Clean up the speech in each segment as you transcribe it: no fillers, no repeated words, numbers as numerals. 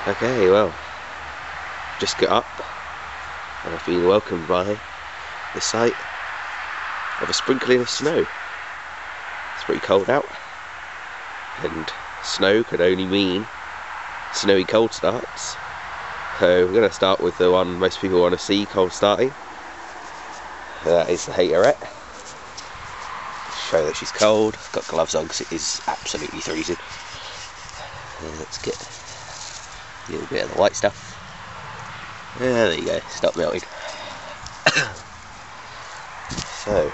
Okay, well, just got up and I've been welcomed by the sight of a sprinkling of snow. It's pretty cold out, and snow could only mean snowy cold starts. So we're going to start with the one most people want to see cold starting. That is the haterette. Show that she's cold. Got gloves on because it is absolutely freezing. Let's get a little bit of the white stuff. There you go, stop melting. So,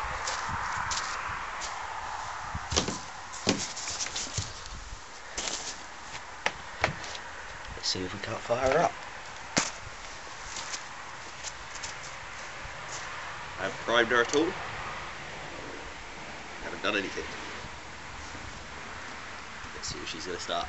let's see if we can't fire her up. I haven't primed her at all. Haven't done anything. Let's see if she's going to start.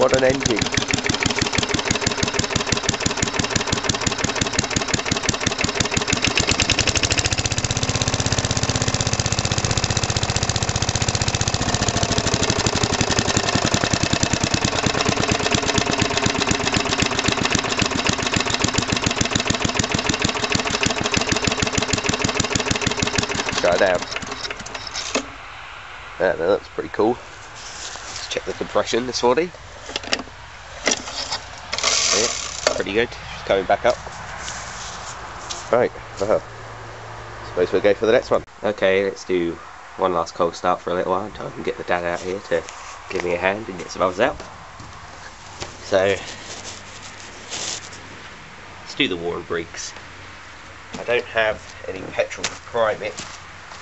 What an engine. Try it out. Yeah, that's pretty cool. Let's check the compression this morning. Yeah, pretty good. Just coming back up. Right, suppose we'll go for the next one. Okay, let's do one last cold start for a little while until I can get the dad out here to give me a hand and get some others out. So, let's do the Warren Briggs. I don't have any petrol to prime it.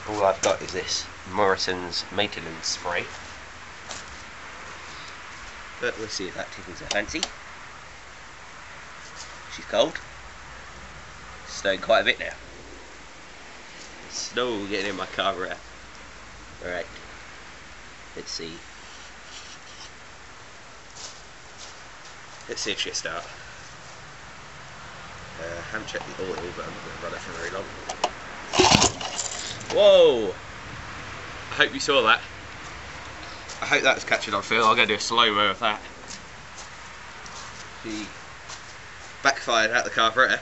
All I've got is this Morrison's maintenance spray. But we'll see if that tickles her fancy. She's cold. It's snowing quite a bit now. Snow getting in my carburetor. Alright. Let's see. Let's see if she'll start. I haven't checked the oil, but I'm not going to run it for very long. Whoa! I hope you saw that. I hope that was catching on film. I'm going to do a slow-mo of that. She backfired out the carburetor.